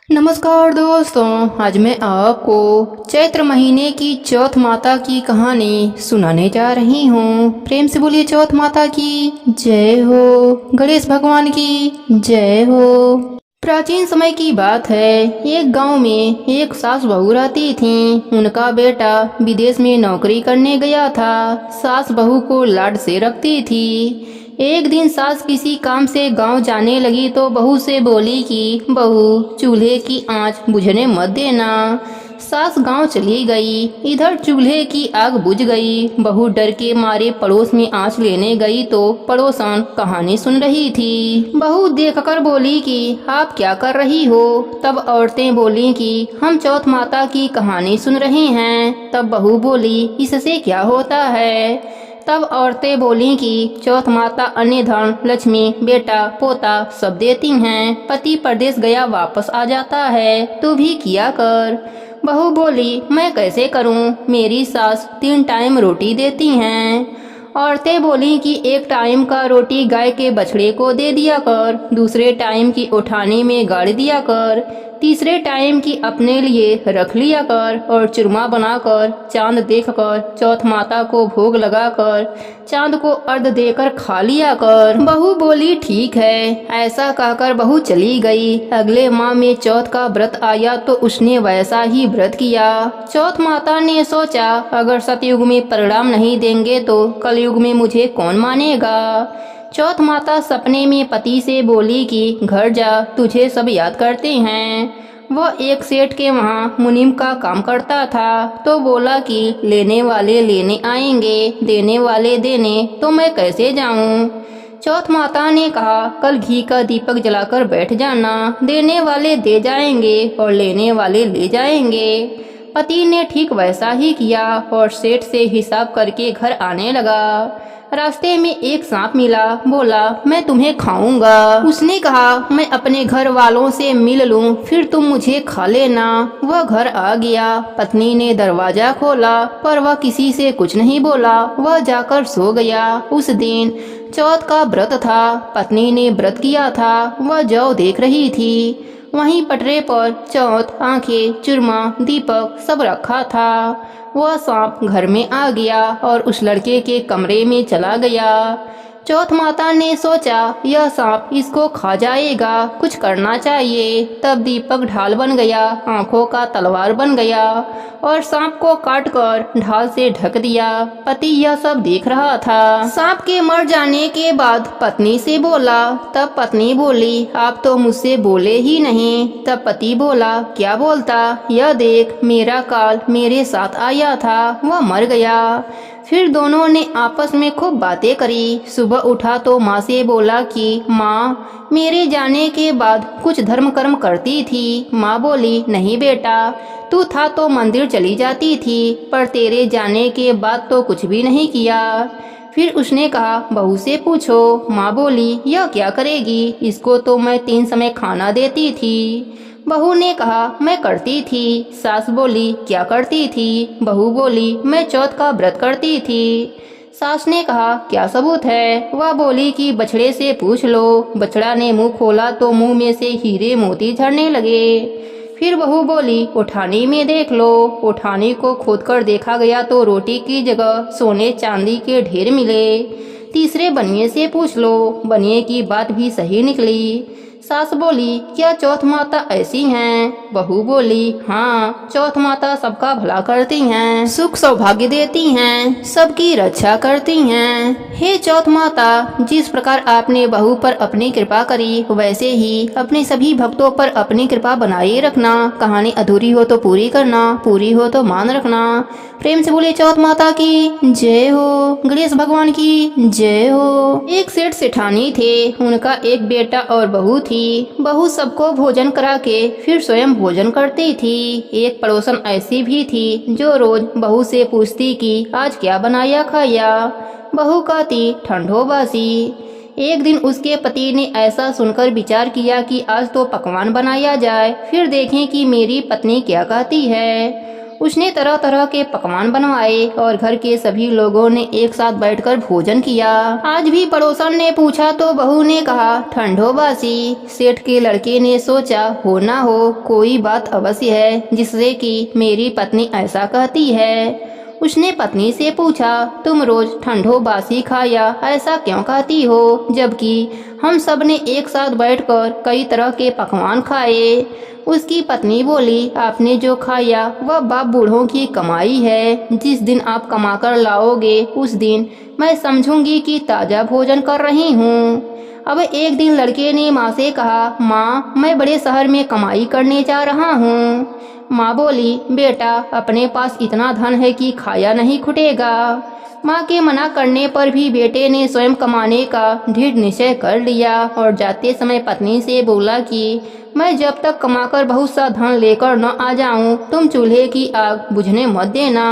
नमस्कार दोस्तों, आज मैं आपको चैत्र महीने की चौथ माता की कहानी सुनाने जा रही हूँ। प्रेम से बोलिए चौथ माता की जय हो, गणेश भगवान की जय हो। प्राचीन समय की बात है। एक गांव में एक सास बहू रहती थीं। उनका बेटा विदेश में नौकरी करने गया था। सास बहू को लाड से रखती थी। एक दिन सास किसी काम से गांव जाने लगी तो बहू से बोली कि बहू, चूल्हे की आंच बुझने मत देना। सास गांव चली गई। इधर चूल्हे की आग बुझ गई। बहू डर के मारे पड़ोस में आंच लेने गई तो पड़ोसन कहानी सुन रही थी। बहू देखकर बोली कि आप क्या कर रही हो। तब औरतें बोली कि हम चौथ माता की कहानी सुन रहे हैं। तब बहू बोली, इससे क्या होता है। तब औरतें बोली कि चौथ माता अन्य धन, लक्ष्मी, बेटा, पोता सब देती हैं। पति परदेश गया वापस आ जाता है। तू भी किया कर। बहू बोली, मैं कैसे करूं, मेरी सास 3 टाइम रोटी देती हैं। औरतें बोली कि एक टाइम का रोटी गाय के बछड़े को दे दिया कर, दूसरे टाइम की उठाने में गाड़ दिया कर, तीसरे टाइम की अपने लिए रख लिया कर और चूरमा बनाकर चांद देखकर चौथ माता को भोग लगाकर चांद को अर्घ देकर खा लिया कर। बहू बोली, ठीक है। ऐसा कहकर बहू चली गई। अगले माह में चौथ का व्रत आया तो उसने वैसा ही व्रत किया। चौथ माता ने सोचा, अगर सतयुग में परिणाम नहीं देंगे तो कलयुग में मुझे कौन मानेगा। चौथ माता सपने में पति से बोली कि घर जा, तुझे सब याद करते हैं। वह एक सेठ के वहाँ मुनीम का काम करता था तो बोला कि लेने वाले लेने आएंगे, देने वाले देने, तो मैं कैसे जाऊँ। चौथ माता ने कहा, कल घी का दीपक जलाकर बैठ जाना, देने वाले दे जाएंगे और लेने वाले ले जाएंगे। पति ने ठीक वैसा ही किया और सेठ से हिसाब करके घर आने लगा। रास्ते में एक सांप मिला। बोला, मैं तुम्हें खाऊंगा। उसने कहा, मैं अपने घर वालों से मिल लूं, फिर तुम मुझे खा लेना। वह घर आ गया। पत्नी ने दरवाजा खोला पर वह किसी से कुछ नहीं बोला। वह जाकर सो गया। उस दिन चौथ का व्रत था। पत्नी ने व्रत किया था। वह जौ देख रही थी। वहीं पटरे पर चौथ, आंखें, चूरमा, दीपक सब रखा था। वह सांप घर में आ गया और उस लड़के के कमरे में चला गया। चौथ माता ने सोचा, यह सांप इसको खा जाएगा, कुछ करना चाहिए। तब दीपक ढाल बन गया, आंखों का तलवार बन गया और सांप को काट कर ढाल से ढक दिया। पति यह सब देख रहा था। सांप के मर जाने के बाद पत्नी से बोला। तब पत्नी बोली, आप तो मुझसे बोले ही नहीं। तब पति बोला, क्या बोलता, यह देख, मेरा काल मेरे साथ आया था, वह मर गया। फिर दोनों ने आपस में खूब बातें करी। सुबह उठा तो माँ से बोला कि माँ, मेरे जाने के बाद कुछ धर्म कर्म करती थी। माँ बोली, नहीं बेटा, तू था तो मंदिर चली जाती थी, पर तेरे जाने के बाद तो कुछ भी नहीं किया। फिर उसने कहा, बहू से पूछो। माँ बोली, यह क्या करेगी, इसको तो मैं 3 समय खाना देती थी। बहू ने कहा, मैं करती थी। सास बोली, क्या करती थी। बहू बोली, मैं चौथ का व्रत करती थी। सास ने कहा, क्या सबूत है। वह बोली कि बछड़े से पूछ लो। बछड़ा ने मुंह खोला तो मुंह में से हीरे मोती झरने लगे। फिर बहू बोली, उठानी में देख लो। उठानी को खोदकर देखा गया तो रोटी की जगह सोने चांदी के ढेर मिले। तीसरे बनिए से पूछ लो। बनिए की बात भी सही निकली। सास बोली, क्या चौथ माता ऐसी हैं। बहू बोली, हाँ, चौथ माता सबका भला करती हैं, सुख सौभाग्य देती हैं, सबकी रक्षा करती हैं। हे चौथ माता, जिस प्रकार आपने बहू पर अपनी कृपा करी, वैसे ही अपने सभी भक्तों पर अपनी कृपा बनाए रखना। कहानी अधूरी हो तो पूरी करना, पूरी हो तो मान रखना। प्रेम से बोले चौथ माता की जय हो, गणेश भगवान की जय हो। एक सेठ सेठानी थे। उनका एक बेटा और बहू थी। बहू सबको भोजन करा के फिर स्वयं भोजन करती थी। एक पड़ोसन ऐसी भी थी जो रोज बहू से पूछती कि आज क्या बनाया खाया। बहू कहती, ठंडो बासी। एक दिन उसके पति ने ऐसा सुनकर विचार किया कि आज तो पकवान बनाया जाए, फिर देखें कि मेरी पत्नी क्या कहती है। उसने तरह तरह के पकवान बनवाए और घर के सभी लोगों ने एक साथ बैठकर भोजन किया। आज भी पड़ोसन ने पूछा तो बहू ने कहा, ठंडो बासी। सेठ के लड़के ने सोचा, हो ना हो कोई बात अवश्य है जिससे कि मेरी पत्नी ऐसा कहती है। उसने पत्नी से पूछा, तुम रोज ठंडो बासी खाया ऐसा क्यों कहती हो, जबकि हम सब ने एक साथ बैठकर कई तरह के पकवान खाए। उसकी पत्नी बोली, आपने जो खाया वह बाप बूढ़ों की कमाई है। जिस दिन आप कमाकर लाओगे उस दिन मैं समझूंगी कि ताज़ा भोजन कर रही हूँ। अब एक दिन लड़के ने माँ से कहा, माँ मैं बड़े शहर में कमाई करने जा रहा हूँ। माँ बोली, बेटा अपने पास इतना धन है कि खाया नहीं खुटेगा। माँ के मना करने पर भी बेटे ने स्वयं कमाने का दृढ़ निश्चय कर लिया और जाते समय पत्नी से बोला कि मैं जब तक कमाकर बहुत सा धन लेकर न आ जाऊं तुम चूल्हे की आग बुझने मत देना।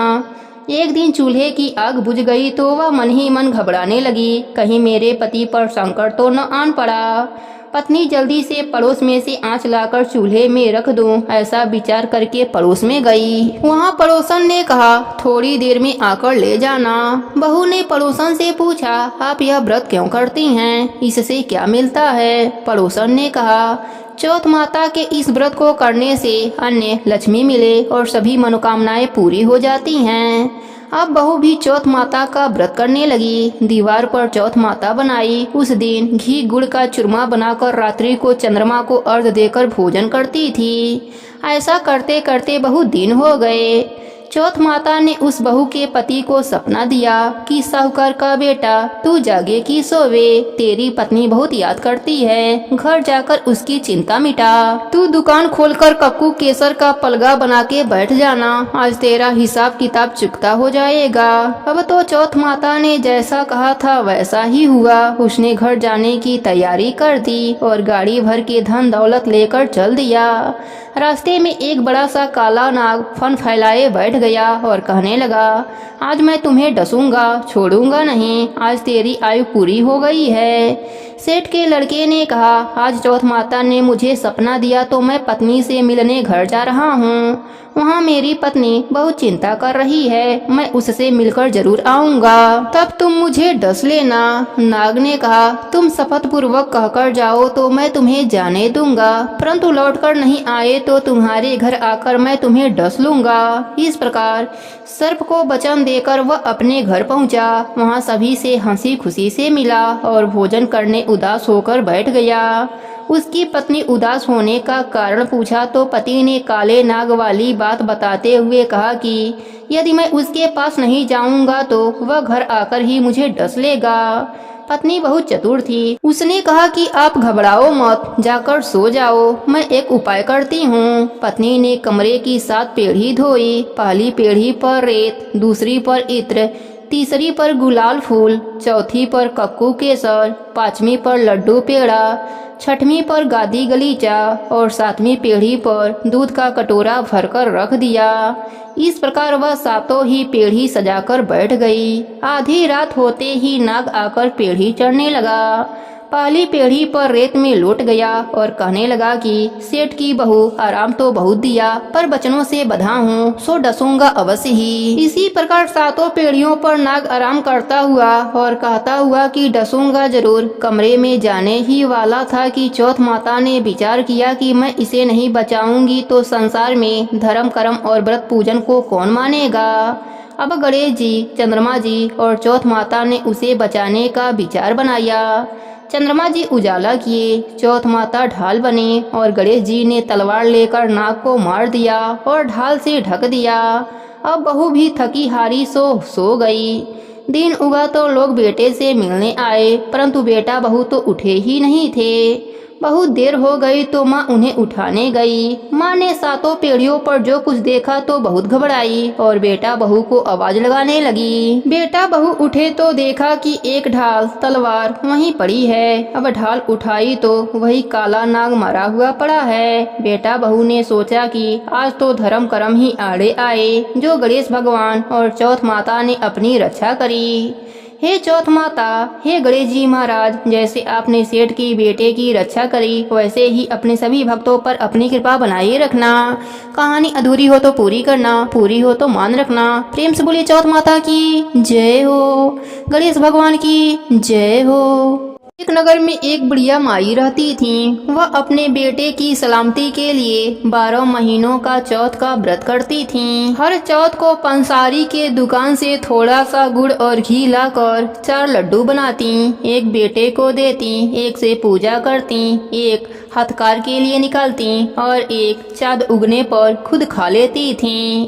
एक दिन चूल्हे की आग बुझ गई तो वह मन ही मन घबराने लगी, कहीं मेरे पति पर संकट तो न आन पड़ा। पत्नी जल्दी से पड़ोस में से आंच लाकर चूल्हे में रख दूं, ऐसा विचार करके पड़ोस में गई। वहां पड़ोसन ने कहा, थोड़ी देर में आकर ले जाना। बहू ने पड़ोसन से पूछा, आप यह व्रत क्यों करती हैं, इससे क्या मिलता है। पड़ोसन ने कहा, चौथ माता के इस व्रत को करने से अन्य लक्ष्मी मिले और सभी मनोकामनाएं पूरी हो जाती हैं। अब बहू भी चौथ माता का व्रत करने लगी। दीवार पर चौथ माता बनाई। उस दिन घी गुड़ का चूरमा बनाकर रात्रि को चंद्रमा को अर्घ देकर भोजन करती थी। ऐसा करते करते बहुत दिन हो गए। चौथ माता ने उस बहू के पति को सपना दिया कि साहूकार का बेटा तू जागे कि सोवे, तेरी पत्नी बहुत याद करती है, घर जाकर उसकी चिंता मिटा। तू दुकान खोलकर कक्कू केसर का पलगा बना के बैठ जाना, आज तेरा हिसाब किताब चुकता हो जाएगा। अब तो चौथ माता ने जैसा कहा था वैसा ही हुआ। उसने घर जाने की तैयारी कर दी और गाड़ी भर के धन दौलत लेकर चल दिया। रास्ते में एक बड़ा सा काला नाग फन फैलाए बैठ गया और कहने लगा, आज मैं तुम्हें डसूंगा, छोड़ूंगा नहीं, आज तेरी आयु पूरी हो गई है। सेठ के लड़के ने कहा, आज चौथ माता ने मुझे सपना दिया तो मैं पत्नी से मिलने घर जा रहा हूँ। वहाँ मेरी पत्नी बहुत चिंता कर रही है, मैं उससे मिलकर जरूर आऊँगा, तब तुम मुझे डस लेना। नाग ने कहा, तुम शपथ पूर्वक कहकर जाओ तो मैं तुम्हें जाने दूंगा, परंतु लौटकर नहीं आए तो तुम्हारे घर आकर मैं तुम्हें डस लूंगा। इस प्रकार सर्प को वचन देकर वह अपने घर पहुंचा। वहां सभी से हंसी खुशी से मिला और भोजन करने उदास होकर बैठ गया। उसकी पत्नी उदास होने का कारण पूछा तो पति ने काले नाग वाली बात बताते हुए कहा कि यदि मैं उसके पास नहीं जाऊंगा तो वह घर आकर ही मुझे डस लेगा। पत्नी बहुत चतुर थी। उसने कहा कि आप घबराओ मत, जाकर सो जाओ, मैं एक उपाय करती हूँ। पत्नी ने कमरे की 7 पेढ़ी धोई। पहली पेढ़ी पर रेत, दूसरी पर इत्र, तीसरी पर गुलाल फूल, चौथी पर कक्कू केसर, 5वीं पर लड्डू पेड़ा, 6वीं पर गादी गलीचा और 7वीं पेढ़ी पर दूध का कटोरा भरकर रख दिया। इस प्रकार वह 7 ही पेढ़ी सजाकर बैठ गई। आधी रात होते ही नाग आकर पेढ़ी चढ़ने लगा। पहली पेढ़ी पर रेत में लौट गया और कहने लगा कि सेठ की बहू आराम तो बहुत दिया पर बचनों से बधा हूँ, सो डसूंगा अवश्य ही। इसी प्रकार 7 पेढ़ियों पर नाग आराम करता हुआ और कहता हुआ कि डसूंगा जरूर कमरे में जाने ही वाला था कि चौथ माता ने विचार किया कि मैं इसे नहीं बचाऊंगी तो संसार में धर्म कर्म और व्रत पूजन को कौन मानेगा। अब गणेश जी, चंद्रमा जी और चौथ माता ने उसे बचाने का विचार बनाया। चंद्रमा जी उजाला किए, चौथ माता ढाल बने और गणेश जी ने तलवार लेकर नाग को मार दिया और ढाल से ढक दिया। अब बहू भी थकी हारी सो गई। दिन उगा तो लोग बेटे से मिलने आए, परंतु बेटा बहू तो उठे ही नहीं थे। बहुत देर हो गई तो माँ उन्हें उठाने गई। माँ ने 7 पेढ़ियों पर जो कुछ देखा तो बहुत घबराई और बेटा बहू को आवाज लगाने लगी। बेटा बहू उठे तो देखा कि एक ढाल तलवार वहीं पड़ी है। अब ढाल उठाई तो वही काला नाग मरा हुआ पड़ा है। बेटा बहू ने सोचा कि आज तो धर्म कर्म ही आड़े आए, जो गणेश भगवान और चौथ माता ने अपनी रक्षा करी। हे चौथ माता, हे गणेश जी महाराज, जैसे आपने सेठ की बेटे की रक्षा करी वैसे ही अपने सभी भक्तों पर अपनी कृपा बनाए रखना। कहानी अधूरी हो तो पूरी करना, पूरी हो तो मान रखना। प्रेम से बोलिए चौथ माता की जय हो, गणेश भगवान की जय हो। एक नगर में एक बुढ़िया माई रहती थी। वह अपने बेटे की सलामती के लिए 12 महीनों का चौथ का व्रत करती थी। हर चौथ को पंसारी के दुकान से थोड़ा सा गुड़ और घी लाकर 4 लड्डू बनाती, एक बेटे को देती, एक से पूजा करती, एक हथकार के लिए निकालती और एक चाँद उगने पर खुद खा लेती थी।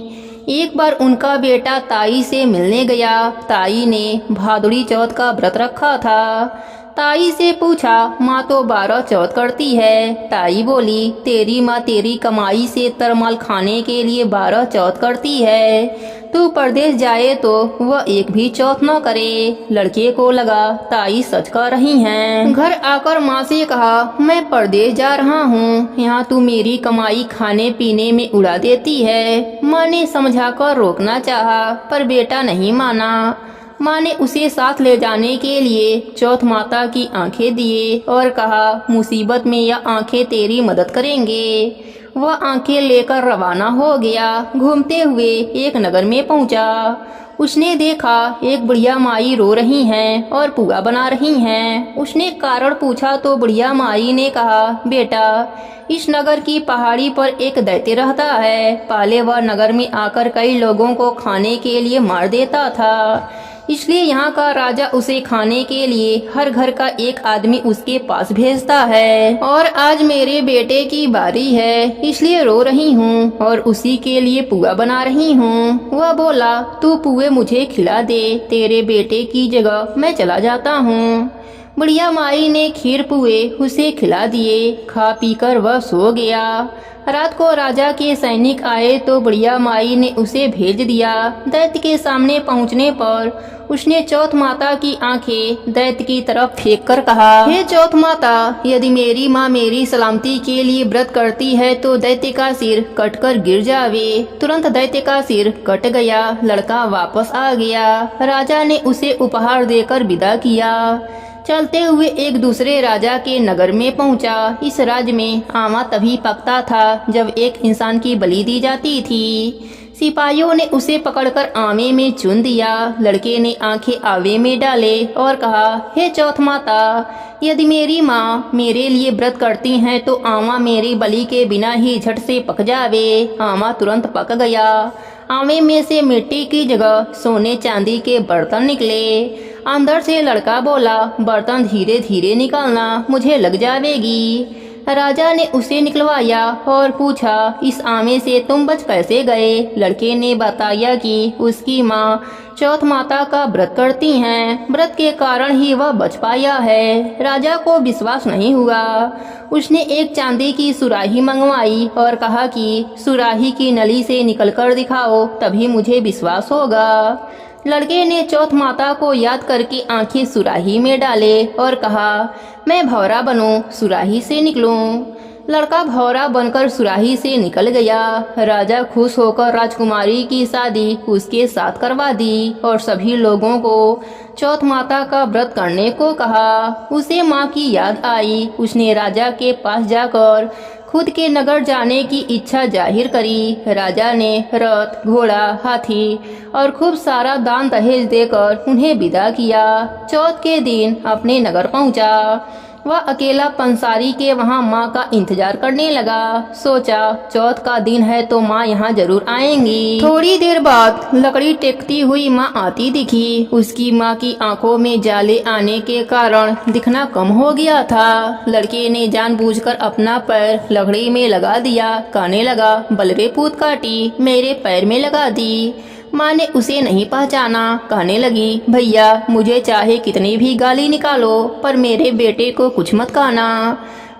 एक बार उनका बेटा ताई से मिलने गया। ताई ने भादुड़ी चौथ का व्रत रखा था। ताई से पूछा, माँ तो 12 चौथ करती है। ताई बोली, तेरी माँ तेरी कमाई से तरमाल खाने के लिए 12 चौथ करती है। तू परदेश जाए तो वह एक भी चौथ न करे। लड़के को लगा ताई सच कह रही हैं। घर आकर माँ से कहा, मैं परदेश जा रहा हूँ, यहाँ तू मेरी कमाई खाने पीने में उड़ा देती है। माँ ने समझाकर रोकना चाहा पर बेटा नहीं माना। माँ ने उसे साथ ले जाने के लिए चौथ माता की आंखें दिए और कहा, मुसीबत में यह आंखें तेरी मदद करेंगे। वह आंखें लेकर रवाना हो गया। घूमते हुए एक नगर में पहुंचा। उसने देखा एक बुढ़िया माई रो रही हैं और पुआ बना रही हैं। उसने कारण पूछा तो बुढ़िया माई ने कहा, बेटा इस नगर की पहाड़ी पर एक दैत्य रहता है। पहले वह नगर में आकर कई लोगों को खाने के लिए मार देता था, इसलिए यहाँ का राजा उसे खाने के लिए हर घर का एक आदमी उसके पास भेजता है। और आज मेरे बेटे की बारी है, इसलिए रो रही हूँ और उसी के लिए पुआ बना रही हूँ। वह बोला, तू पुए मुझे खिला दे, तेरे बेटे की जगह मैं चला जाता हूँ। बुढ़िया माई ने खीर पुए उसे खिला दिए। खा पीकर वह सो गया। रात को राजा के सैनिक आए तो बुढ़िया माई ने उसे भेज दिया। दैत्य के सामने पहुंचने पर उसने चौथ माता की आंखें दैत्य की तरफ फेंक कर कहा, हे चौथ माता, यदि मेरी माँ मेरी सलामती के लिए व्रत करती है तो दैत्य का सिर कटकर गिर जावे। तुरंत दैत्य का सिर कट गया। लड़का वापस आ गया। राजा ने उसे उपहार देकर विदा किया। चलते हुए एक दूसरे राजा के नगर में पहुंचा। इस राज्य में आमा तभी पकता था जब एक इंसान की बलि दी जाती थी। सिपाहियों ने उसे पकड़कर आमे में चुन दिया। लड़के ने आंखें आवे में डाले और कहा, हे चौथ माता, यदि मेरी माँ मेरे लिए व्रत करती हैं तो आमा मेरी बलि के बिना ही झट से पक जावे। आमा तुरंत पक गया। आमे में से मिट्टी की जगह सोने चांदी के बर्तन निकले। अंदर से लड़का बोला, बर्तन धीरे धीरे निकालना, मुझे लग जावेगी। राजा ने उसे निकलवाया और पूछा, इस आमे से तुम बच कैसे गए? लड़के ने बताया कि उसकी माँ चौथ माता का व्रत करती हैं, व्रत के कारण ही वह बच पाया है। राजा को विश्वास नहीं हुआ। उसने एक चांदी की सुराही मंगवाई और कहा कि सुराही की नली से निकलकर दिखाओ, तभी मुझे विश्वास होगा। लड़के ने चौथ माता को याद करके आंखें सुराही में डाले और कहा, मैं भौरा बनूं, सुराही से निकलूं। लड़का भौरा बनकर सुराही से निकल गया। राजा खुश होकर राजकुमारी की शादी उसके साथ करवा दी और सभी लोगों को चौथ माता का व्रत करने को कहा। उसे माँ की याद आई। उसने राजा के पास जाकर खुद के नगर जाने की इच्छा जाहिर करी। राजा ने रथ, घोड़ा, हाथी और खूब सारा दान दहेज देकर उन्हें विदा किया। चौथ के दिन अपने नगर पहुंचा। वह अकेला पंसारी के वहां माँ का इंतजार करने लगा। सोचा, चौथ का दिन है तो माँ यहाँ जरूर आएंगी। थोड़ी देर बाद लकड़ी टेकती हुई माँ आती दिखी। उसकी माँ की आंखों में जाले आने के कारण दिखना कम हो गया था। लड़के ने जानबूझकर अपना पैर लकड़ी में लगा दिया। कहने लगा, बलवे पूत काटी, मेरे पैर में लगा दी। माँ ने उसे नहीं पहचाना। कहने लगी, भैया मुझे चाहे कितनी भी गाली निकालो पर मेरे बेटे को कुछ मत कहना।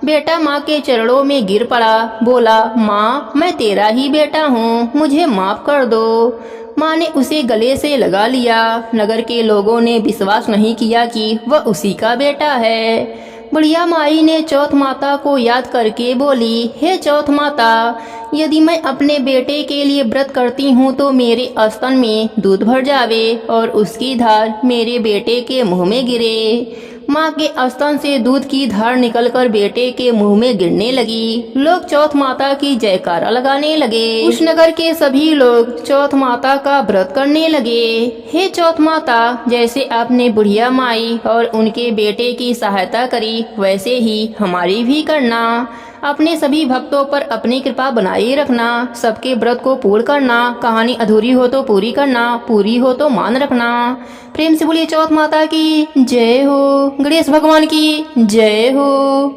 बेटा माँ के चरणों में गिर पड़ा। बोला, माँ मैं तेरा ही बेटा हूँ, मुझे माफ कर दो। माँ ने उसे गले से लगा लिया। नगर के लोगों ने विश्वास नहीं किया कि वह उसी का बेटा है। बुढ़िया माई ने चौथ माता को याद करके बोली, हे चौथ माता, यदि मैं अपने बेटे के लिए व्रत करती हूँ तो मेरे स्तन में दूध भर जावे और उसकी धार मेरे बेटे के मुंह में गिरे। माँ के स्तन से दूध की धार निकलकर बेटे के मुंह में गिरने लगी। लोग चौथ माता की जयकारा लगाने लगे। उस नगर के सभी लोग चौथ माता का व्रत करने लगे। हे चौथ माता, जैसे आपने बुढ़िया माई और उनके बेटे की सहायता करी वैसे ही हमारी भी करना। अपने सभी भक्तों पर अपनी कृपा बनाए रखना। सबके व्रत को पूर्ण करना। कहानी अधूरी हो तो पूरी करना, पूरी हो तो मान रखना। प्रेम से बोलिए चौथ माता की जय हो। गणेश भगवान की जय हो।